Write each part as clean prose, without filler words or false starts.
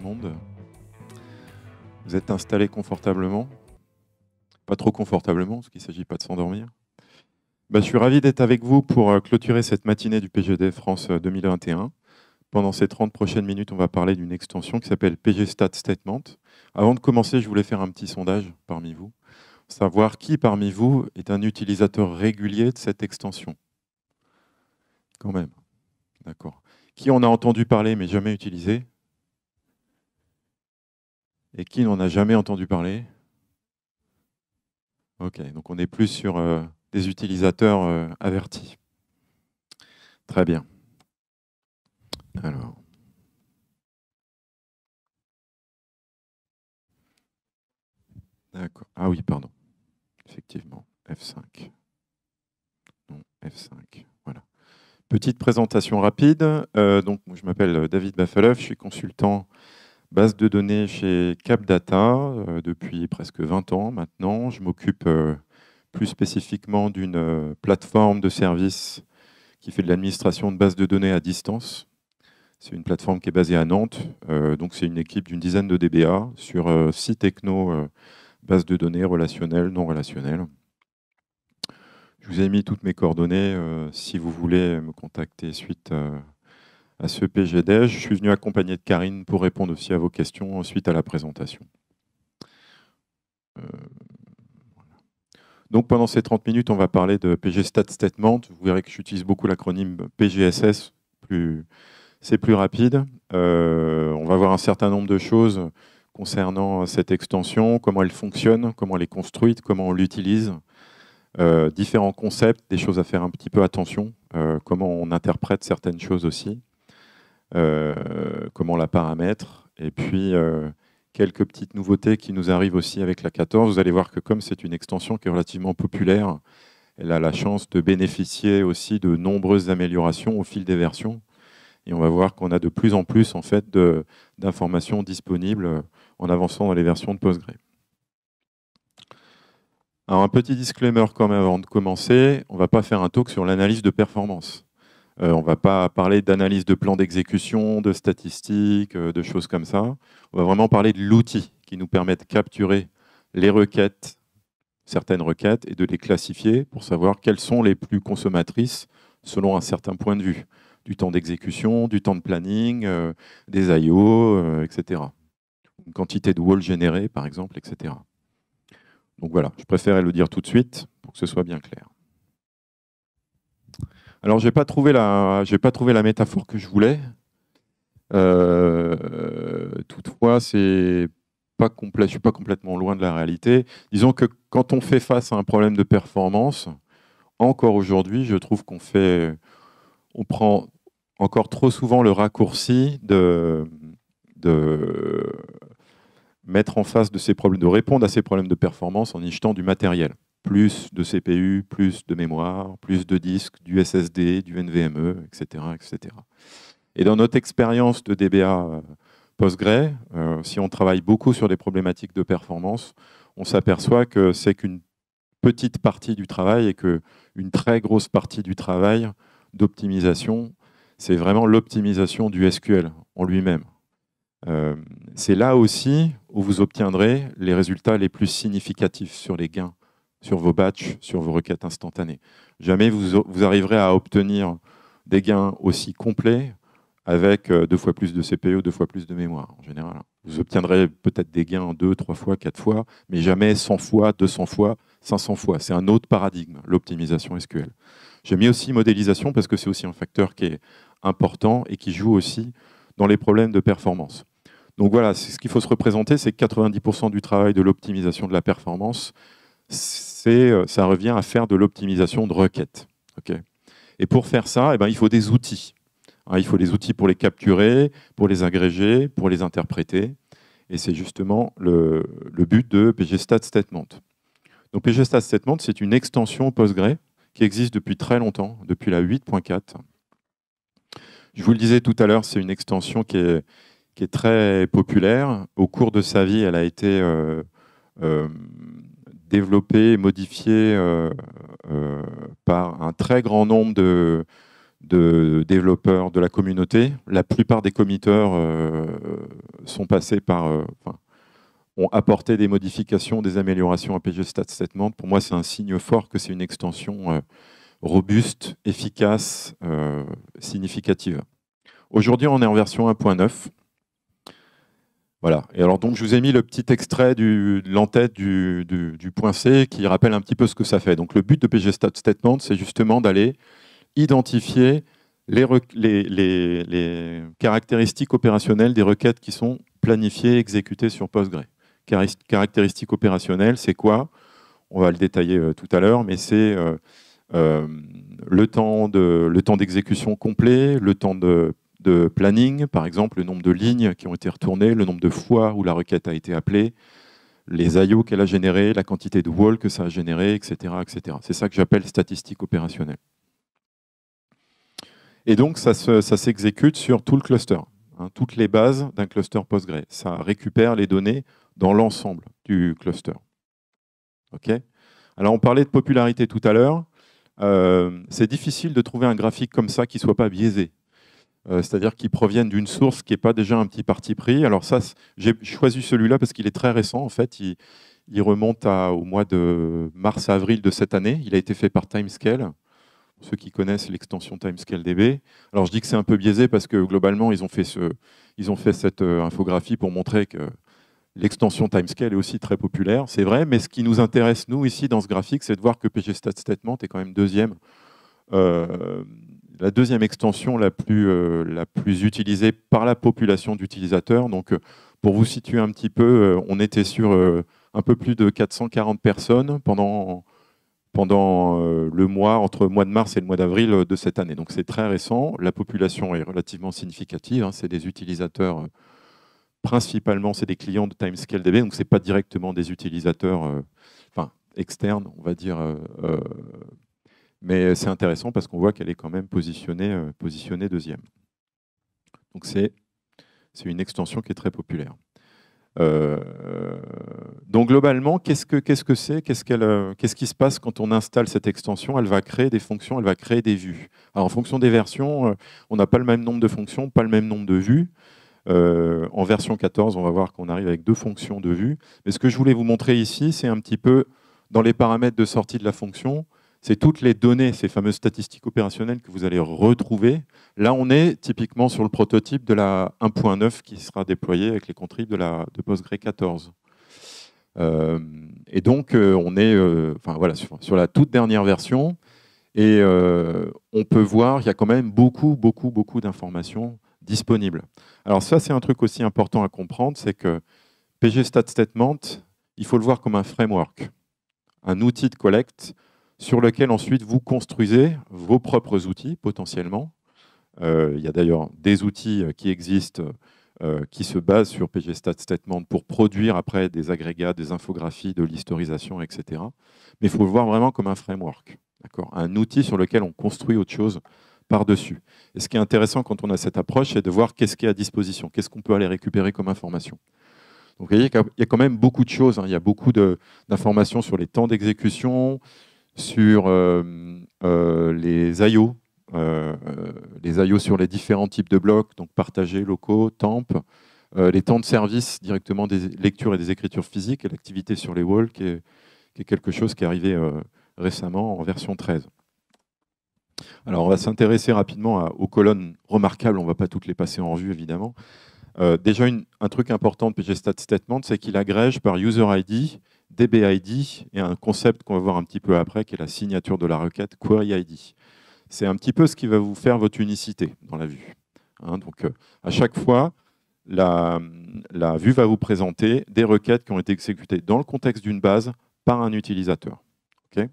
monde. Vous êtes installés confortablement? Pas trop confortablement, parce qu'il ne s'agit pas de s'endormir. Je suis ravi d'être avec vous pour clôturer cette matinée du PGD France 2021. Pendant ces 30 prochaines minutes, on va parler d'une extension qui s'appelle PG Stat Statement. Avant de commencer, je voulais faire un petit sondage parmi vous, savoir qui parmi vous est un utilisateur régulier de cette extension. Quand même, d'accord. Qui en a entendu parler mais jamais utilisé? Et qui n'en a jamais entendu parler? Ok, donc on est plus sur des utilisateurs avertis. Très bien. Alors. D'accord. Ah oui, pardon. Effectivement, F5. Non, F5. Voilà. Petite présentation rapide. Donc, je m'appelle David Baffeloff, je suis consultant base de données chez CapData depuis presque 20 ans maintenant. Je m'occupe plus spécifiquement d'une plateforme de services qui fait de l'administration de bases de données à distance. C'est une plateforme qui est basée à Nantes. Donc, c'est une équipe d'une dizaine de DBA sur 6 technos, bases de données relationnelles, non relationnelles. Je vous ai mis toutes mes coordonnées si vous voulez me contacter suite à ce PGD. Je suis venu accompagné de Karine pour répondre aussi à vos questions suite à la présentation. Donc pendant ces 30 minutes, on va parler de PG Stat Statement. Vous verrez que j'utilise beaucoup l'acronyme PGSS, c'est plus rapide. On va voir un certain nombre de choses concernant cette extension, comment elle fonctionne, comment elle est construite, comment on l'utilise. Différents concepts, des choses à faire un petit peu attention, comment on interprète certaines choses aussi, comment on la paramètre, et puis quelques petites nouveautés qui nous arrivent aussi avec la 14. Vous allez voir que comme c'est une extension qui est relativement populaire, elle a la chance de bénéficier aussi de nombreuses améliorations au fil des versions. Et on va voir qu'on a de plus en plus en fait, d'informations disponibles en avançant dans les versions de Postgre. Alors un petit disclaimer quand même avant de commencer, on ne va pas faire un talk sur l'analyse de performance. On ne va pas parler d'analyse de plan d'exécution, de statistiques, de choses comme ça. On va vraiment parler de l'outil qui nous permet de capturer les requêtes, certaines requêtes, et de les classifier pour savoir quelles sont les plus consommatrices selon un certain point de vue. Du temps d'exécution, du temps de planning, des I/O, etc. Une quantité de wall générée, par exemple, etc. Donc voilà, je préférais le dire tout de suite pour que ce soit bien clair. Alors, je n'ai pas trouvé la métaphore que je voulais. Toutefois, je ne suis pas complètement loin de la réalité. Disons que quand on fait face à un problème de performance, encore aujourd'hui, je trouve qu'on prend encore trop souvent le raccourci de mettre en face de ces problèmes, de répondre à ces problèmes de performance en y jetant du matériel. Plus de CPU, plus de mémoire, plus de disques, du SSD, du NVMe, etc., etc. Et dans notre expérience de DBA Postgre, si on travaille beaucoup sur des problématiques de performance, on s'aperçoit que c'est qu'une petite partie du travail et qu'une très grosse partie du travail d'optimisation, c'est vraiment l'optimisation du SQL en lui-même. C'est là aussi où vous obtiendrez les résultats les plus significatifs sur les gains, sur vos batchs, sur vos requêtes instantanées. Jamais vous arriverez à obtenir des gains aussi complets avec 2 fois plus de CPU, 2 fois plus de mémoire en général. Vous obtiendrez peut-être des gains 2, 3 fois, 4 fois, mais jamais 100 fois, 200 fois, 500 fois. C'est un autre paradigme, l'optimisation SQL. J'ai mis aussi modélisation parce que c'est aussi un facteur qui est important et qui joue aussi dans les problèmes de performance. Donc voilà, ce qu'il faut se représenter, c'est que 90% du travail de l'optimisation de la performance, ça revient à faire de l'optimisation de requêtes. Okay. Et pour faire ça, il faut des outils. Il faut des outils pour les capturer, pour les agréger, pour les interpréter. Et c'est justement le but de PGStat Statement. Donc PGStat Statement, c'est une extension Postgre qui existe depuis très longtemps, depuis la 8.4. Je vous le disais tout à l'heure, c'est une extension qui est très populaire. Au cours de sa vie, elle a été développée et modifiée par un très grand nombre de développeurs de la communauté. La plupart des committeurs sont passés ont apporté des modifications, des améliorations à pgstat-statement. Pour moi, c'est un signe fort que c'est une extension robuste, efficace, significative. Aujourd'hui, on est en version 1.9. Voilà. Et alors, donc, je vous ai mis le petit extrait de l'entête du point C qui rappelle un petit peu ce que ça fait. Donc, le but de pgstat-statement, c'est justement d'aller identifier les caractéristiques opérationnelles des requêtes qui sont planifiées et exécutées sur Postgre. Caractéristiques opérationnelles, c'est quoi? On va le détailler tout à l'heure, mais c'est le temps d'exécution complet, le temps de planning, par exemple, le nombre de lignes qui ont été retournées, le nombre de fois où la requête a été appelée, les IO qu'elle a générés, la quantité de wall que ça a généré, etc., etc. C'est ça que j'appelle statistique opérationnelle. Et donc, ça s'exécute sur tout le cluster, hein, toutes les bases d'un cluster Postgre. Ça récupère les données dans l'ensemble du cluster. Okay. Alors, on parlait de popularité tout à l'heure. C'est difficile de trouver un graphique comme ça qui ne soit pas biaisé. C'est-à-dire qui provienne d'une source qui n'est pas déjà un petit parti pris. Alors ça, j'ai choisi celui-là parce qu'il est très récent. En fait, il remonte au mois de mars-avril de cette année. Il a été fait par Timescale. Ceux qui connaissent l'extension TimescaleDB. Alors je dis que c'est un peu biaisé parce que globalement, ils ont fait cette infographie pour montrer que l'extension Timescale est aussi très populaire. C'est vrai, mais ce qui nous intéresse, nous, ici, dans ce graphique, c'est de voir que pgstat-statement est quand même la deuxième extension la plus utilisée par la population d'utilisateurs. Donc, pour vous situer un petit peu, on était sur un peu plus de 440 personnes pendant le mois, entre le mois de mars et le mois d'avril de cette année. Donc c'est très récent, la population est relativement significative, hein, c'est des utilisateurs, principalement c'est des clients de TimescaleDB, donc ce n'est pas directement des utilisateurs externes, on va dire, mais c'est intéressant parce qu'on voit qu'elle est quand même positionnée deuxième. Donc c'est une extension qui est très populaire. Donc globalement, qu'est-ce que c'est? Qu'est-ce qui se passe quand on installe cette extension? Elle va créer des fonctions, elle va créer des vues. Alors en fonction des versions, on n'a pas le même nombre de fonctions, pas le même nombre de vues. En version 14, on va voir qu'on arrive avec 2 fonctions de vues. Mais ce que je voulais vous montrer ici, c'est un petit peu dans les paramètres de sortie de la fonction, c'est toutes les données, ces fameuses statistiques opérationnelles que vous allez retrouver. Là, on est typiquement sur le prototype de la 1.9 qui sera déployé avec les contribs de Postgre 14. Et donc, on est voilà, sur la toute dernière version. Et on peut voir qu'il y a quand même beaucoup d'informations disponibles. Alors ça, c'est un truc aussi important à comprendre, c'est que pgstat-statement, il faut le voir comme un framework, un outil de collecte sur lequel ensuite vous construisez vos propres outils potentiellement. Il y a d'ailleurs des outils qui existent qui se basent sur pgstat-statement pour produire après des agrégats, des infographies, de l'historisation, etc. Mais il faut le voir vraiment comme un framework, un outil sur lequel on construit autre chose par-dessus. Et ce qui est intéressant quand on a cette approche, c'est de voir qu'est-ce qui est à disposition, qu'est-ce qu'on peut aller récupérer comme information. Donc vous voyez qu'il y a quand même beaucoup de choses, hein. Il y a beaucoup d'informations sur les temps d'exécution, sur les IO, sur les différents types de blocs, donc partagés, locaux, temp, les temps de service directement des lectures et des écritures physiques, et l'activité sur les walls, qui est quelque chose qui est arrivé récemment en version 13. Alors on va s'intéresser rapidement aux colonnes remarquables, on ne va pas toutes les passer en revue évidemment. Déjà, un truc important de pgstat-statement, c'est qu'il agrège par user ID, DB-ID et un concept qu'on va voir un petit peu après, qui est la signature de la requête query ID. C'est un petit peu ce qui va vous faire votre unicité dans la vue. Hein, donc, à chaque fois, la vue va vous présenter des requêtes qui ont été exécutées dans le contexte d'une base par un utilisateur. Okay,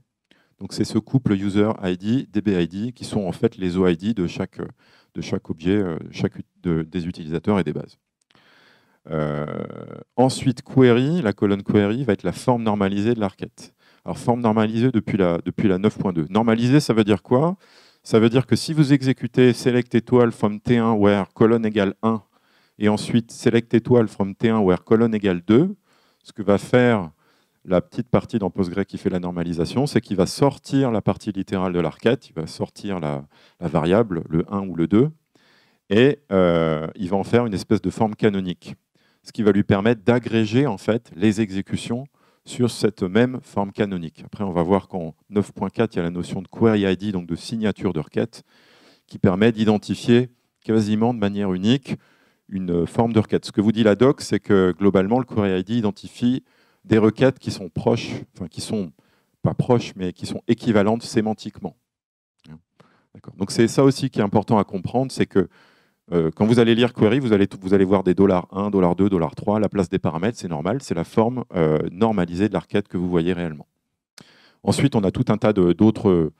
donc, c'est ce couple user ID, DB-ID, qui sont en fait les OID de chaque objet, des utilisateurs et des bases. Ensuite, query, la colonne query va être la forme normalisée de la requête. Alors, forme normalisée depuis la 9.2. Normalisée, ça veut dire quoi? Ça veut dire que si vous exécutez select étoile from T1 where colonne égale 1 et ensuite select étoile from T1 where colonne égale 2, ce que va faire la petite partie dans Postgre qui fait la normalisation, c'est qu'il va sortir la partie littérale de la requête, il va sortir la variable, le 1 ou le 2, et il va en faire une espèce de forme canonique, ce qui va lui permettre d'agréger en fait les exécutions sur cette même forme canonique. Après, on va voir qu'en 9.4, il y a la notion de query ID, donc de signature de requête, qui permet d'identifier quasiment de manière unique une forme de requête. Ce que vous dit la doc, c'est que globalement, le query ID identifie des requêtes qui sont proches, enfin qui sont pas proches, mais qui sont équivalentes sémantiquement. Donc c'est ça aussi qui est important à comprendre, c'est que quand vous allez lire query, vous allez voir des $1, $2, $3 à la place des paramètres, c'est normal, c'est la forme normalisée de la requête que vous voyez réellement. Ensuite, on a tout un tas d'autres,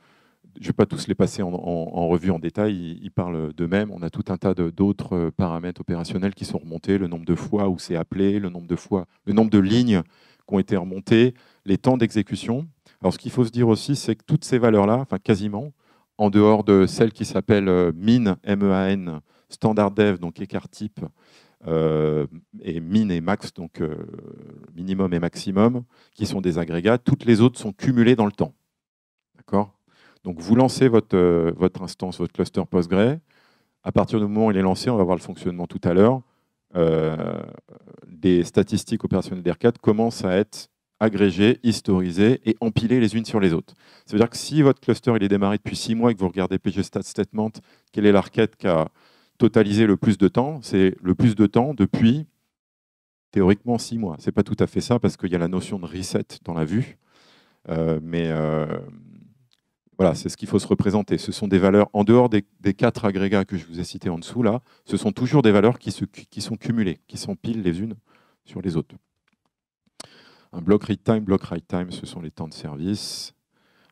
je ne vais pas tous les passer en revue en détail, ils parlent d'eux-mêmes, on a tout un tas d'autres paramètres opérationnels qui sont remontés, le nombre de fois où c'est appelé, le nombre de lignes qui ont été remontées, les temps d'exécution. Alors ce qu'il faut se dire aussi, c'est que toutes ces valeurs-là, enfin quasiment, en dehors de celles qui s'appellent min, M-E-A-N, standard dev, donc écart type, et min et max, donc minimum et maximum, qui sont des agrégats, toutes les autres sont cumulées dans le temps. D'accord ? Donc vous lancez votre instance, votre cluster Postgre. À partir du moment où il est lancé, on va voir le fonctionnement tout à l'heure, des statistiques opérationnelles d'R4 commencent à être agrégées, historisées et empilées les unes sur les autres. Ça veut dire que si votre cluster il est démarré depuis 6 mois et que vous regardez pgstat statement, quelle est la requête qui a totalisé le plus de temps? C'est le plus de temps depuis, théoriquement, 6 mois. Ce n'est pas tout à fait ça parce qu'il y a la notion de reset dans la vue. Voilà, c'est ce qu'il faut se représenter. Ce sont des valeurs, en dehors des 4 agrégats que je vous ai cités en dessous, là, ce sont toujours des valeurs qui sont cumulées, qui s'empilent les unes sur les autres. Un block read time, ce sont les temps de service.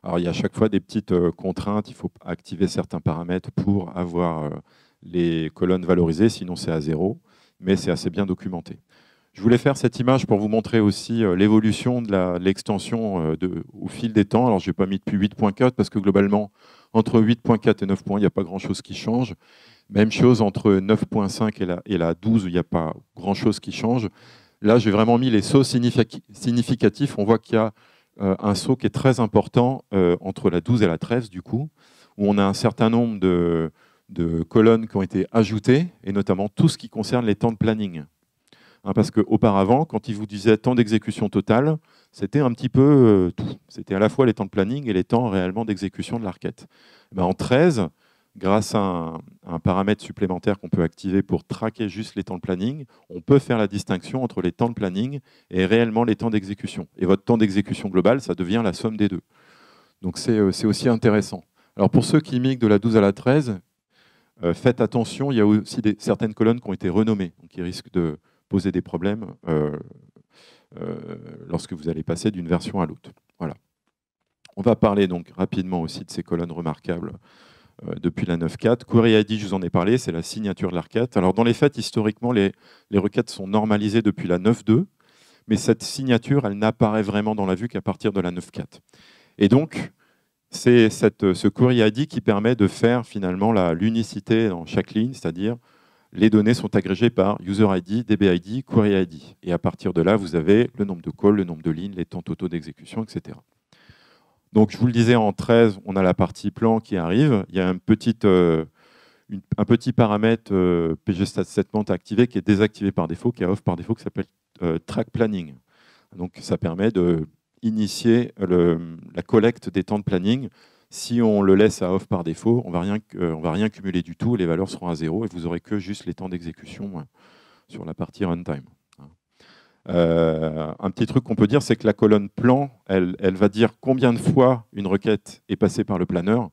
Alors, il y a à chaque fois des petites contraintes. Il faut activer certains paramètres pour avoir les colonnes valorisées, sinon c'est à 0, mais c'est assez bien documenté. Je voulais faire cette image pour vous montrer aussi l'évolution de l'extension au fil des temps. Alors, je n'ai pas mis depuis 8.4 parce que globalement, entre 8.4 et 9. Il n'y a pas grand-chose qui change. Même chose entre 9.5 et la 12, où il n'y a pas grand-chose qui change. Là, j'ai vraiment mis les sauts significatifs. On voit qu'il y a un saut qui est très important entre la 12 et la 13, du coup, où on a un certain nombre de colonnes qui ont été ajoutées, et notamment tout ce qui concerne les temps de planning. Parce qu'auparavant, quand il vous disait temps d'exécution totale, c'était un petit peu tout. C'était à la fois les temps de planning et les temps réellement d'exécution de la requête. En 13, grâce à un paramètre supplémentaire qu'on peut activer pour traquer juste les temps de planning, on peut faire la distinction entre les temps de planning et réellement les temps d'exécution. Et votre temps d'exécution global, ça devient la somme des deux. Donc c'est aussi intéressant. Alors pour ceux qui migrent de la 12 à la 13, faites attention, il y a aussi certaines colonnes qui ont été renommées, donc qui risquent de poser des problèmes lorsque vous allez passer d'une version à l'autre. Voilà. On va parler donc rapidement aussi de ces colonnes remarquables depuis la 9.4. Query ID, je vous en ai parlé, c'est la signature de la requête. Alors dans les faits, historiquement, les requêtes sont normalisées depuis la 9.2, mais cette signature, elle n'apparaît vraiment dans la vue qu'à partir de la 9.4. Et donc, c'est ce query ID qui permet de faire finalement l'unicité dans chaque ligne, c'est-à-dire les données sont agrégées par user ID, DB ID, query ID. Et à partir de là, vous avez le nombre de calls, le nombre de lignes, les temps totaux d'exécution, etc. Donc, je vous le disais, en 13, on a la partie plan qui arrive. Il y a un petit paramètre pgstat statement activé qui est désactivé par défaut, qui est off par défaut, qui s'appelle track planning. Donc, ça permet d'initier la collecte des temps de planning. Si on le laisse à off par défaut, on ne va rien cumuler du tout, les valeurs seront à 0 et vous n'aurez que juste les temps d'exécution sur la partie runtime. Un petit truc qu'on peut dire, c'est que la colonne plan, elle va dire combien de fois une requête est passée par le planeur.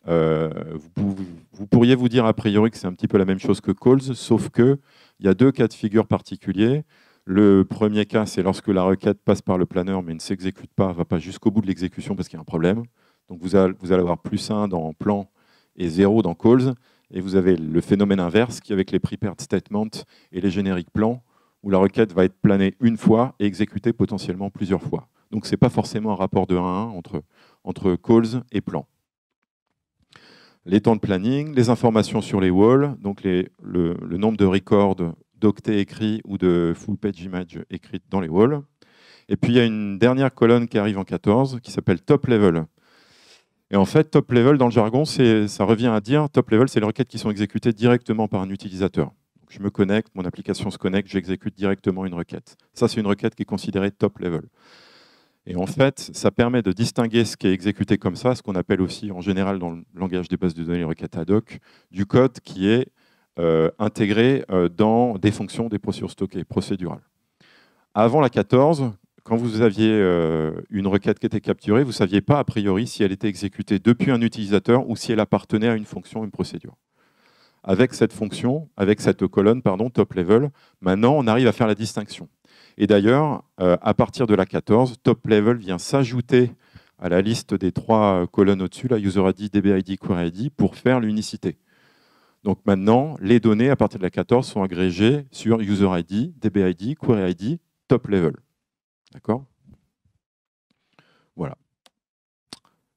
Vous pourriez vous dire a priori que c'est un petit peu la même chose que calls, sauf qu'il y a 2 cas de figure particuliers. Le premier cas, c'est lorsque la requête passe par le planeur mais ne s'exécute pas, ne va pas jusqu'au bout de l'exécution parce qu'il y a un problème. Donc vous allez avoir +1 dans plan et 0 dans calls. Et vous avez le phénomène inverse qui est avec les prepared statements et les génériques plans, où la requête va être planée une fois et exécutée potentiellement plusieurs fois. Donc ce n'est pas forcément un rapport de 1 à 1 entre calls et plans. Les temps de planning, les informations sur les walls, donc le nombre de records d'octets écrits ou de full page image écrites dans les walls. Et puis il y a une dernière colonne qui arrive en 14 qui s'appelle top level. Et en fait, top level dans le jargon, ça revient à dire top level, c'est les requêtes qui sont exécutées directement par un utilisateur. Donc, je me connecte, mon application se connecte, j'exécute directement une requête. Ça, c'est une requête qui est considérée top level. Et en fait, ça permet de distinguer ce qui est exécuté comme ça, ce qu'on appelle aussi en général dans le langage des bases de données, les requêtes ad hoc, du code qui est intégré dans des fonctions, des procédures stockées, procédurales. Avant la 14, quand vous aviez une requête qui était capturée, vous ne saviez pas a priori si elle était exécutée depuis un utilisateur ou si elle appartenait à une fonction, une procédure. Avec cette fonction, avec cette colonne, pardon, top level, maintenant on arrive à faire la distinction. Et d'ailleurs, à partir de la 14, top level vient s'ajouter à la liste des 3 colonnes au-dessus, la user ID, DB ID, query ID, pour faire l'unicité. Donc maintenant, les données à partir de la 14 sont agrégées sur user ID, DB ID, query ID, top level. D'accord ? Voilà.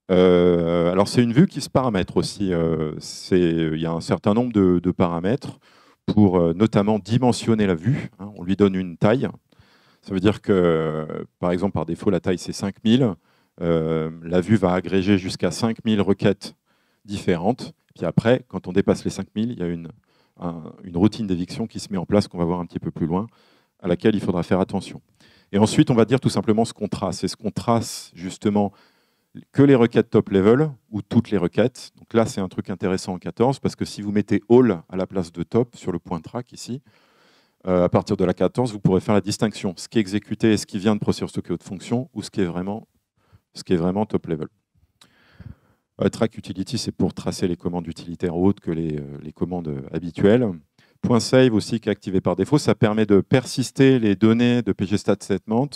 Alors c'est une vue qui se paramètre aussi. Il y a un certain nombre de paramètres pour notamment dimensionner la vue. Hein, on lui donne une taille. Ça veut dire que, par exemple, par défaut, la taille c'est 5000. La vue va agréger jusqu'à 5000 requêtes différentes. Puis après, quand on dépasse les 5000, il y a une routine d'éviction qui se met en place, qu'on va voir un petit peu plus loin, à laquelle il faudra faire attention. Et ensuite, on va dire tout simplement ce qu'on trace. Est-ce qu'on trace justement que les requêtes top level ou toutes les requêtes? Donc là, c'est un truc intéressant en 14, parce que si vous mettez all à la place de top sur le point track ici, à partir de la 14, vous pourrez faire la distinction. Ce qui est exécuté et ce qui vient de procédure stockée haute fonction, ou ce qui est vraiment top level. Track utility, c'est pour tracer les commandes utilitaires autres que les commandes habituelles. Point save aussi qui est activé par défaut, ça permet de persister les données de pgstat-statement,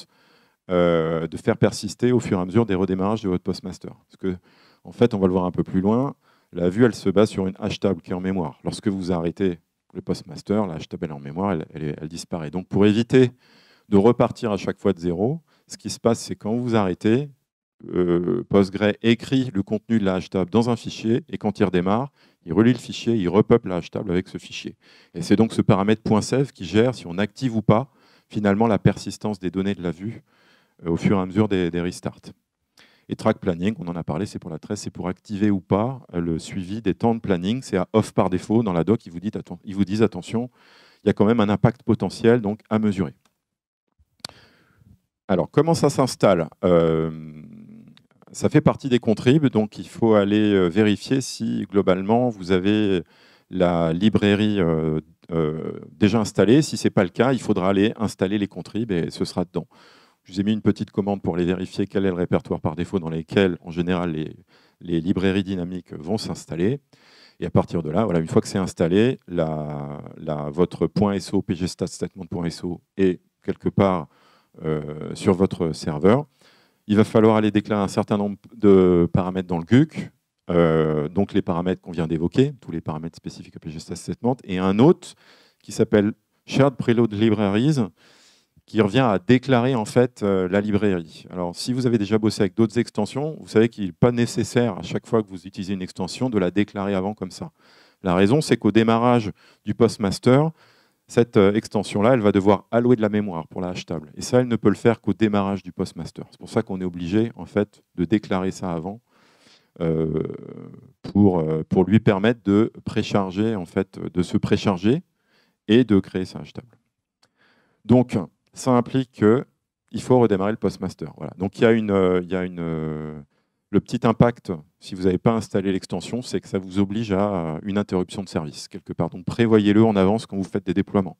de faire persister au fur et à mesure des redémarrages de votre postmaster. Parce que, en fait, on va le voir un peu plus loin, la vue, elle se base sur une hash table qui est en mémoire. Lorsque vous arrêtez le postmaster, la hash table est en mémoire, elle disparaît. Donc, pour éviter de repartir à chaque fois de zéro, ce qui se passe, c'est quand vous arrêtez, Postgre écrit le contenu de la hash table dans un fichier, et quand il redémarre, il relit le fichier, il repeuple la hash table avec ce fichier. Et c'est donc ce paramètre .save qui gère si on active ou pas finalement la persistance des données de la vue au fur et à mesure des restarts. Et track planning, on en a parlé, c'est pour la 13, c'est pour activer ou pas le suivi des temps de planning. C'est à off par défaut. Dans la doc, ils vous disent attention, il y a quand même un impact potentiel donc à mesurer. Alors, comment ça s'installe ? Ça fait partie des contribs, donc il faut aller vérifier si globalement vous avez la librairie déjà installée. Si ce n'est pas le cas, il faudra aller installer les contribs et ce sera dedans. Je vous ai mis une petite commande pour aller vérifier quel est le répertoire par défaut dans lequel, en général, les librairies dynamiques vont s'installer. Et à partir de là, voilà, une fois que c'est installé, votre .so, pgstat-statement.so est quelque part sur votre serveur. Il va falloir aller déclarer un certain nombre de paramètres dans le GUC, donc les paramètres qu'on vient d'évoquer, tous les paramètres spécifiques à pgstat-statement, et un autre qui s'appelle Shared Preload Libraries, qui revient à déclarer en fait la librairie. Alors, si vous avez déjà bossé avec d'autres extensions, vous savez qu'il n'est pas nécessaire à chaque fois que vous utilisez une extension de la déclarer avant comme ça. La raison, c'est qu'au démarrage du postmaster, cette extension-là, elle va devoir allouer de la mémoire pour la hash table. Et ça, elle ne peut le faire qu'au démarrage du postmaster. C'est pour ça qu'on est obligé en fait, de déclarer ça avant pour lui permettre de précharger, en fait, de se précharger et de créer sa hash table. Donc, ça implique qu'il faut redémarrer le postmaster. Voilà. Donc, il y a le petit impact, si vous n'avez pas installé l'extension, c'est que ça vous oblige à une interruption de service, quelque part. Donc, prévoyez-le en avance quand vous faites des déploiements.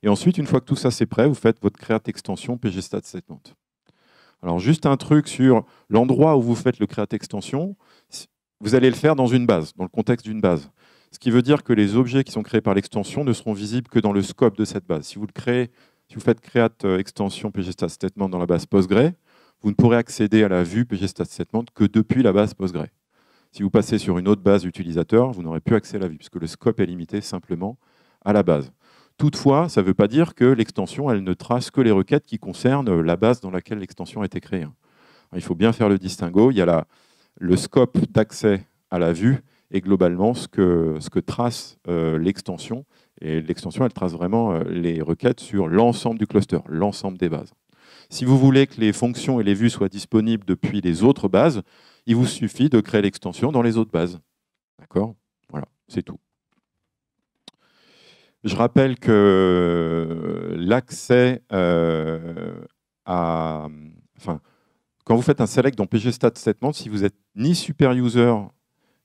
Et ensuite, une fois que tout ça c'est prêt, vous faites votre create extension pgstat-statement. Alors, juste un truc sur l'endroit où vous faites le create extension, vous allez le faire dans une base, dans le contexte d'une base. Ce qui veut dire que les objets qui sont créés par l'extension ne seront visibles que dans le scope de cette base. Si vous faites create extension pgstat-statement dans la base Postgre, vous ne pourrez accéder à la vue pgstat-statement que depuis la base Postgre. Si vous passez sur une autre base utilisateur, vous n'aurez plus accès à la vue, puisque le scope est limité simplement à la base. Toutefois, ça ne veut pas dire que l'extension elle ne trace que les requêtes qui concernent la base dans laquelle l'extension a été créée. Il faut bien faire le distinguo. Il y a le scope d'accès à la vue et globalement ce que trace l'extension. Et l'extension, elle trace vraiment les requêtes sur l'ensemble du cluster, l'ensemble des bases. Si vous voulez que les fonctions et les vues soient disponibles depuis les autres bases, il vous suffit de créer l'extension dans les autres bases. D'accord? Voilà, c'est tout. Je rappelle que l'accès à... Enfin, quand vous faites un select dans pgstat statement, si vous n'êtes ni super user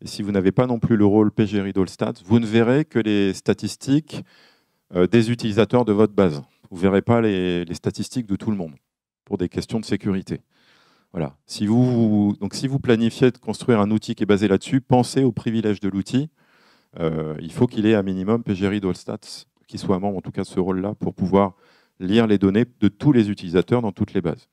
et si vous n'avez pas non plus le rôle pgReadAllStats, vous ne verrez que les statistiques des utilisateurs de votre base. Vous ne verrez pas les statistiques de tout le monde pour des questions de sécurité. Voilà. Donc, si vous planifiez de construire un outil qui est basé là-dessus, pensez aux privilèges de l'outil. Il faut qu'il ait un minimum pgReadAllStats qui soit membre en tout cas de ce rôle-là pour pouvoir lire les données de tous les utilisateurs dans toutes les bases.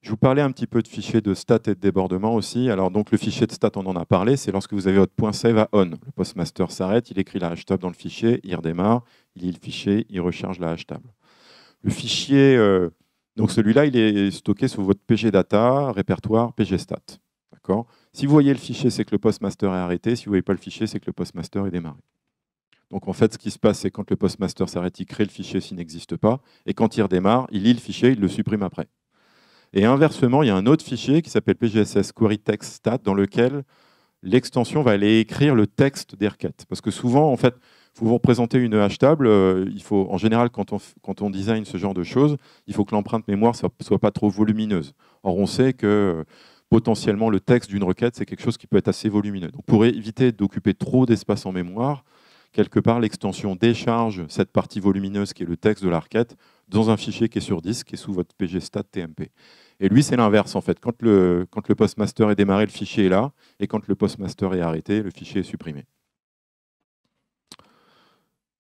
Je vous parlais un petit peu de fichiers de stats et de débordement aussi. Alors donc le fichier de stats, on en a parlé, c'est lorsque vous avez votre point .save à on. Le postmaster s'arrête, il écrit la hash table dans le fichier, il redémarre, il lit le fichier, il recharge la hash table. Le fichier, donc celui-là, il est stocké sur votre pgdata, répertoire, pgstat. D'accord ? Si vous voyez le fichier, c'est que le postmaster est arrêté. Si vous ne voyez pas le fichier, c'est que le postmaster est démarré. Donc en fait, ce qui se passe, c'est quand le postmaster s'arrête, il crée le fichier s'il n'existe pas. Et quand il redémarre, il lit le fichier, il le supprime après. Et inversement, il y a un autre fichier qui s'appelle pgss query text stat dans lequel l'extension va aller écrire le texte des requêtes. Parce que souvent, en fait, faut vous représenter une hash table. Il faut, en général, quand on design ce genre de choses, il faut que l'empreinte mémoire ne soit pas trop volumineuse. Or, on sait que potentiellement, le texte d'une requête, c'est quelque chose qui peut être assez volumineux. Donc, pour éviter d'occuper trop d'espace en mémoire, quelque part, l'extension décharge cette partie volumineuse qui est le texte de la requête dans un fichier qui est sur disque et sous votre pgstat tmp. Et lui, c'est l'inverse, en fait. Quand le postmaster est démarré, le fichier est là, et quand le postmaster est arrêté, le fichier est supprimé.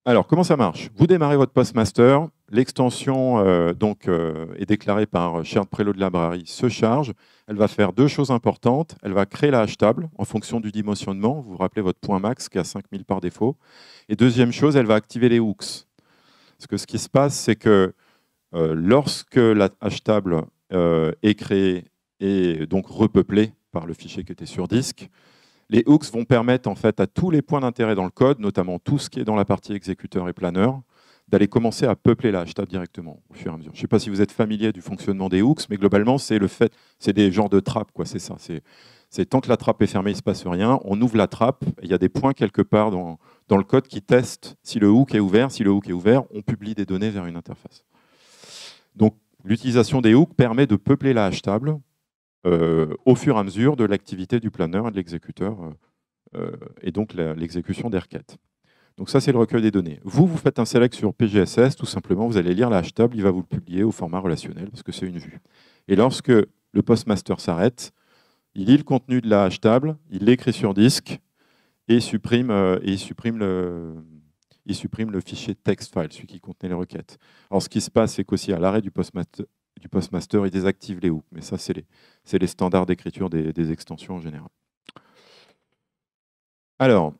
Alors, comment ça marche? Vous démarrez votre postmaster, l'extension est déclarée par shared preload library, se charge, elle va faire deux choses importantes. Elle va créer la hash table en fonction du dimensionnement. Vous vous rappelez votre point max qui est à 5000 par défaut. Et deuxième chose, elle va activer les hooks. Parce que ce qui se passe, c'est que lorsque la hash table est créée et donc repeuplée par le fichier qui était sur disque, les hooks vont permettre en fait à tous les points d'intérêt dans le code, notamment tout ce qui est dans la partie exécuteur et planeur, d'aller commencer à peupler la hash table directement au fur et à mesure. Je ne sais pas si vous êtes familier du fonctionnement des hooks, mais globalement, c'est des genres de trappes, quoi. C'est ça. C'est tant que la trappe est fermée, il ne se passe rien. On ouvre la trappe, et il y a des points quelque part dans le code qui testent si le hook est ouvert. Si le hook est ouvert, on publie des données vers une interface. Donc, l'utilisation des hooks permet de peupler la hash table au fur et à mesure de l'activité du planeur et de l'exécuteur, et donc l'exécution des requêtes. Donc ça, c'est le recueil des données. Vous faites un select sur PGSS, tout simplement, vous allez lire la hash table, il va vous le publier au format relationnel, parce que c'est une vue. Et lorsque le postmaster s'arrête, il lit le contenu de la hash table, il l'écrit sur disque, et il supprime le fichier text file, celui qui contenait les requêtes. Alors ce qui se passe, c'est qu'aussi à l'arrêt du postmaster, il désactive les hooks. Mais ça, c'est les standards d'écriture des extensions en général. Alors,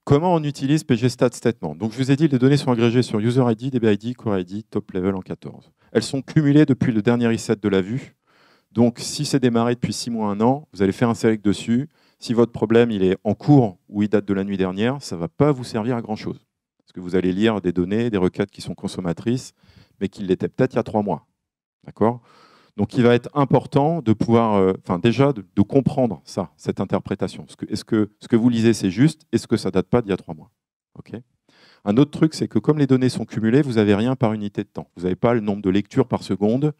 comment on utilise pgstat statement? Donc, je vous ai dit, les données sont agrégées sur UserID, DBID, CoreID, top level en 14. Elles sont cumulées depuis le dernier reset de la vue. Donc, si c'est démarré depuis 6 mois, 1 an, vous allez faire un select dessus. Si votre problème il est en cours ou il date de la nuit dernière, ça ne va pas vous servir à grand-chose. Parce que vous allez lire des données, des requêtes qui sont consommatrices, mais qui l'étaient peut-être il y a 3 mois. D'accord ? Donc, il va être important de pouvoir, déjà, de comprendre ça, cette interprétation. Est-ce que ce que vous lisez, c'est juste? Est-ce que ça ne date pas d'il y a 3 mois? Okay. Un autre truc, c'est que comme les données sont cumulées, vous n'avez rien par unité de temps. Vous n'avez pas le nombre de lectures par seconde,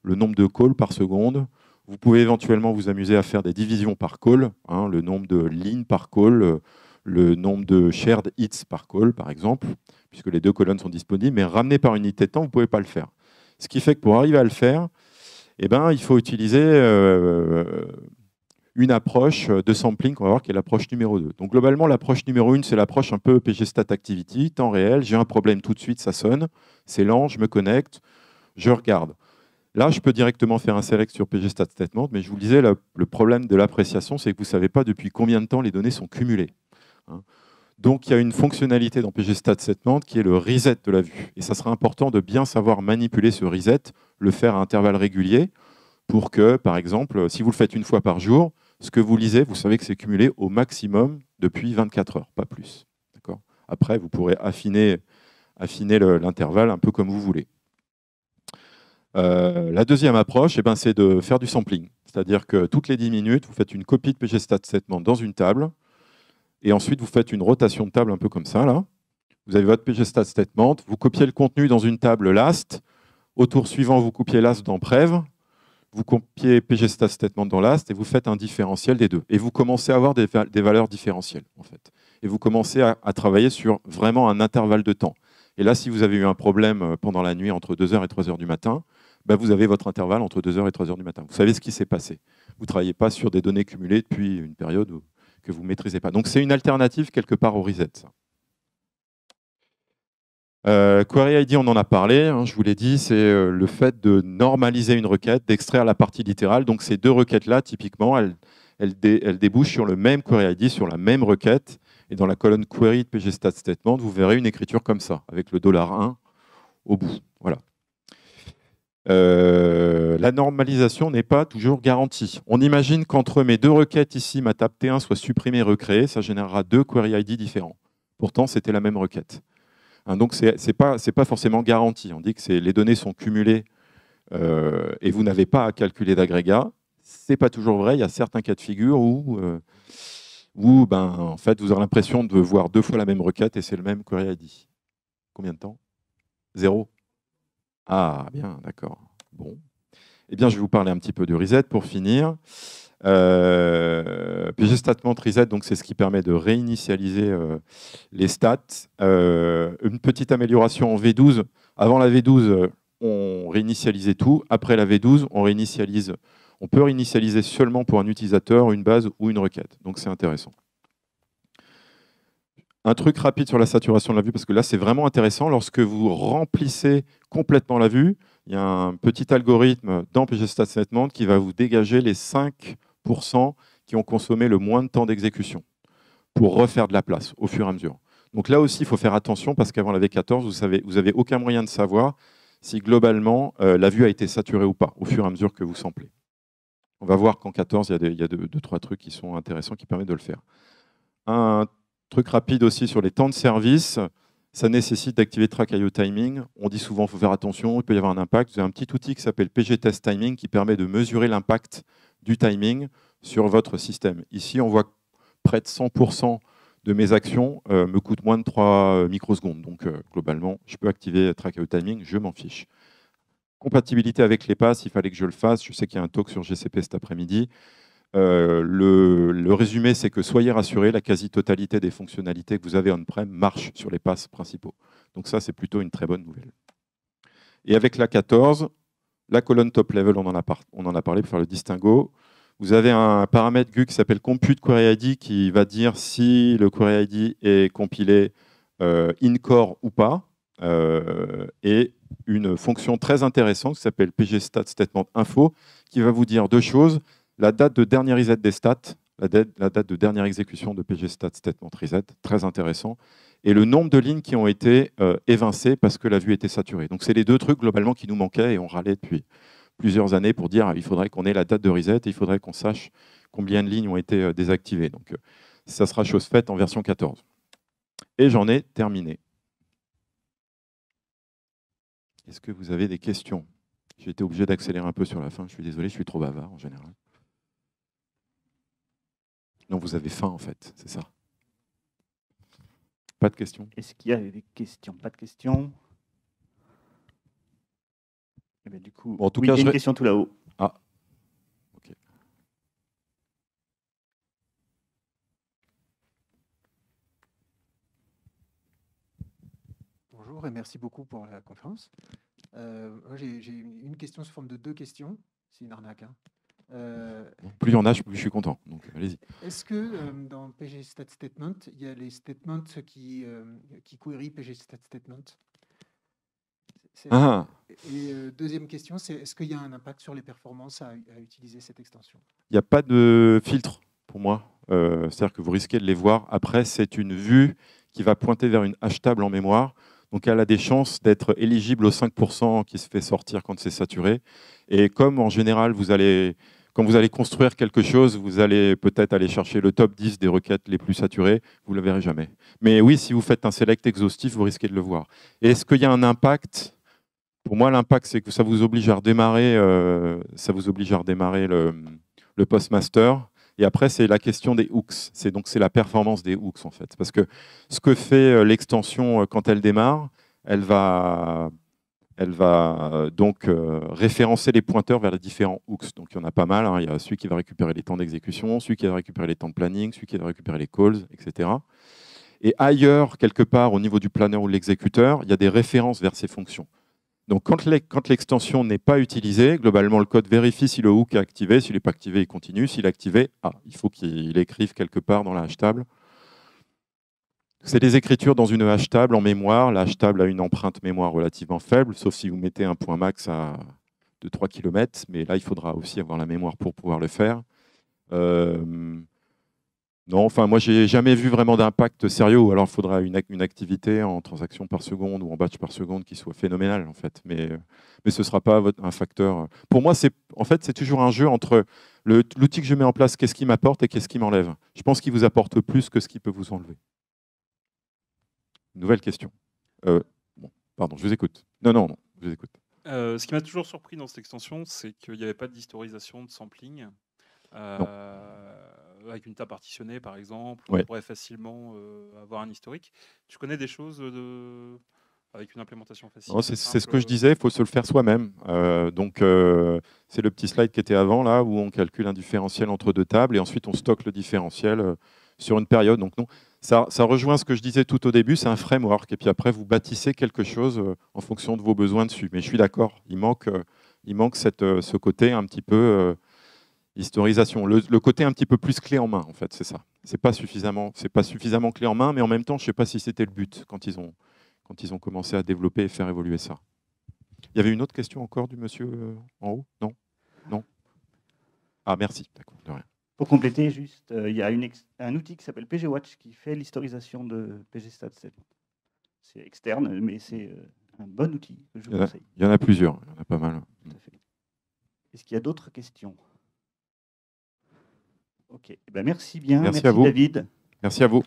le nombre de calls par seconde. Vous pouvez éventuellement vous amuser à faire des divisions par call, hein, le nombre de lignes par call, le nombre de shared hits par call, par exemple, puisque les deux colonnes sont disponibles, mais ramené par unité de temps, vous ne pouvez pas le faire. Ce qui fait que pour arriver à le faire, eh ben, il faut utiliser une approche de sampling qu'on va voir qui est l'approche numéro 2. Donc globalement, l'approche numéro 1, c'est l'approche un peu pgstat activity, temps réel, j'ai un problème tout de suite, ça sonne, c'est lent, je me connecte, je regarde. Là, je peux directement faire un select sur pgstat statement, mais je vous le disais, le problème de l'appréciation, c'est que vous ne savez pas depuis combien de temps les données sont cumulées. Hein. Donc, il y a une fonctionnalité dans pgstat statement qui est le reset de la vue. Et ça sera important de bien savoir manipuler ce reset, le faire à intervalles réguliers, pour que, par exemple, si vous le faites une fois par jour, ce que vous lisez, vous savez que c'est cumulé au maximum depuis 24 heures, pas plus. Après, vous pourrez affiner l'intervalle un peu comme vous voulez. La deuxième approche, c'est de faire du sampling. C'est-à-dire que toutes les 10 minutes, vous faites une copie de pgstat statement dans une table, et ensuite vous faites une rotation de table un peu comme ça, là. Vous avez votre pgstat statement, vous copiez le contenu dans une table last, au tour suivant, vous copiez last dans prev, vous copiez pgstat statement dans last, et vous faites un différentiel des deux. Et vous commencez à avoir des valeurs différentielles, en fait. Et vous commencez à travailler sur vraiment un intervalle de temps. Et là, si vous avez eu un problème pendant la nuit entre 2h et 3h du matin, vous avez votre intervalle entre 2h et 3h du matin. Vous savez ce qui s'est passé. Vous ne travaillez pas sur des données cumulées depuis une période que vous ne maîtrisez pas. Donc c'est une alternative quelque part au reset. Query ID, on en a parlé, hein, je vous l'ai dit, c'est le fait de normaliser une requête, d'extraire la partie littérale. Donc ces deux requêtes-là, typiquement, elles débouchent sur le même Query ID, sur la même requête. Et dans la colonne query de pgstat statement, vous verrez une écriture comme ça, avec le $1 au bout. Voilà. La normalisation n'est pas toujours garantie. On imagine qu'entre mes deux requêtes ici, ma table T1 soit supprimée et recréée, ça générera deux query ID différents. Pourtant, c'était la même requête. Hein, donc, ce n'est pas forcément garanti. On dit que les données sont cumulées et vous n'avez pas à calculer d'agrégat. Ce n'est pas toujours vrai. Il y a certains cas de figure où en fait, vous aurez l'impression de voir deux fois la même requête et c'est le même query ID. Combien de temps? 0. Ah, bien, d'accord. Bon. Eh bien, je vais vous parler un petit peu de reset pour finir. pgstatement reset, donc c'est ce qui permet de réinitialiser les stats. Une petite amélioration en V12. Avant la V12, on réinitialisait tout. Après la V12, on peut réinitialiser seulement pour un utilisateur, une base ou une requête. Donc c'est intéressant. Un truc rapide sur la saturation de la vue, parce que là, c'est vraiment intéressant. Lorsque vous remplissez complètement la vue, il y a un petit algorithme dans pgstat statement qui va vous dégager les 5% qui ont consommé le moins de temps d'exécution pour refaire de la place au fur et à mesure. Donc là aussi, il faut faire attention parce qu'avant la V14, vous n'avez aucun moyen de savoir si globalement la vue a été saturée ou pas au fur et à mesure que vous samplez. On va voir qu'en 14, il y a deux, trois trucs qui sont intéressants qui permettent de le faire. Un truc rapide aussi sur les temps de service, ça nécessite d'activer Track IO Timing. On dit souvent qu'il faut faire attention, il peut y avoir un impact. Vous avez un petit outil qui s'appelle pgtest Timing qui permet de mesurer l'impact du timing sur votre système. Ici, on voit que près de 100% de mes actions me coûtent moins de 3 microsecondes. Donc, globalement, je peux activer Track IO Timing, je m'en fiche. Compatibilité avec les passes, il fallait que je le fasse. Je sais qu'il y a un talk sur GCP cet après-midi. Le résumé, c'est que soyez rassurés, la quasi-totalité des fonctionnalités que vous avez on-prem marchent sur les passes principaux. Donc ça, c'est plutôt une très bonne nouvelle. Et avec la 14, la colonne top level, on en a parlé pour faire le distinguo. Vous avez un paramètre GUI qui s'appelle compute query ID qui va dire si le query ID est compilé in-core ou pas. Et une fonction très intéressante qui s'appelle pgstat statement info qui va vous dire deux choses. La date de dernier reset des stats, la date de dernière exécution de pgstat statement reset, très intéressant, et le nombre de lignes qui ont été évincées parce que la vue était saturée. Donc c'est les deux trucs globalement qui nous manquaient et on râlait depuis plusieurs années pour dire il faudrait qu'on ait la date de reset et il faudrait qu'on sache combien de lignes ont été désactivées. Donc ça sera chose faite en version 14. Et j'en ai terminé. Est-ce que vous avez des questions? J'ai été obligé d'accélérer un peu sur la fin, je suis désolé, je suis trop bavard en général. Non, vous avez faim en fait, c'est ça. Pas de questions? Est-ce qu'il y a des questions? Pas de questions? Eh bien, du coup, bon, en tout cas, il y a une question tout là-haut. Ah, ok. Bonjour et merci beaucoup pour la conférence. J'ai une question sous forme de deux questions. C'est une arnaque. Hein. Plus il y en a, plus je suis content. Donc, allez-y. Est-ce que dans pgstat statement, il y a les statements qui query pgstat statement? Et deuxième question, c'est est-ce qu'il y a un impact sur les performances à utiliser cette extension? Il n'y a pas de filtre pour moi. C'est-à-dire que vous risquez de les voir. Après, c'est une vue qui va pointer vers une hash table en mémoire. Donc, elle a des chances d'être éligible aux 5% qui se fait sortir quand c'est saturé. Et comme en général, quand vous allez construire quelque chose, vous allez peut-être aller chercher le top 10 des requêtes les plus saturées, vous ne le verrez jamais. Mais oui, si vous faites un select exhaustif, vous risquez de le voir. Et est-ce qu'il y a un impact? Pour moi, l'impact, c'est que ça vous oblige à redémarrer, le postmaster. Et après, c'est la question des hooks. C'est la performance des hooks, en fait. Parce que ce que fait l'extension quand elle démarre, elle va donc référencer les pointeurs vers les différents hooks. Donc il y en a pas mal, hein. Il y a celui qui va récupérer les temps d'exécution, celui qui va récupérer les temps de planning, celui qui va récupérer les calls, etc. Et ailleurs, quelque part, au niveau du planeur ou de l'exécuteur, il y a des références vers ces fonctions. Donc quand l'extension n'est pas utilisée, globalement, le code vérifie si le hook est activé. S'il n'est pas activé, il continue. S'il est activé, il faut qu'il écrive quelque part dans la hash table. C'est des écritures dans une hash table en mémoire. La hash table a une empreinte mémoire relativement faible, sauf si vous mettez un point max de 3 km. Mais là, il faudra aussi avoir la mémoire pour pouvoir le faire. Non, enfin, moi, j'ai jamais vu vraiment d'impact sérieux. Ou alors, il faudra une activité en transaction par seconde ou en batch par seconde qui soit phénoménale, en fait. Mais ce ne sera pas un facteur. Pour moi, c'est toujours un jeu entre l'outil que je mets en place, qu'est-ce qui m'apporte et qu'est-ce qui m'enlève. Je pense qu'il vous apporte plus que ce qu'il peut vous enlever. Nouvelle question. Bon, pardon, je vous écoute. Non, je vous écoute. Ce qui m'a toujours surpris dans cette extension, c'est qu'il n'y avait pas d'historisation de sampling. Avec une table partitionnée, par exemple, on pourrait facilement avoir un historique. Tu connais des choses avec une implémentation facile? C'est ce que je disais, il faut se le faire soi-même. C'est le petit slide qui était avant, là, où on calcule un différentiel entre deux tables et ensuite on stocke le différentiel sur une période. Donc, non, ça rejoint ce que je disais tout au début, c'est un framework. Et puis après, vous bâtissez quelque chose en fonction de vos besoins dessus. Mais je suis d'accord, il manque ce côté un petit peu historisation. Le côté un petit peu plus clé en main, en fait, c'est ça. C'est pas suffisamment clé en main, mais en même temps, je ne sais pas si c'était le but quand ils ont commencé à développer et faire évoluer ça. Il y avait une autre question encore du monsieur en haut? Non. Ah, merci. D'accord, de rien. Pour compléter, juste, il y a un outil qui s'appelle PGWatch qui fait l'historisation de PGStat7. C'est externe, mais c'est un bon outil que je vous conseille. Il y en a plusieurs, il y en a pas mal. Tout à fait. Est-ce qu'il y a d'autres questions? Ok. Merci bien. Merci à vous. David. Merci à vous.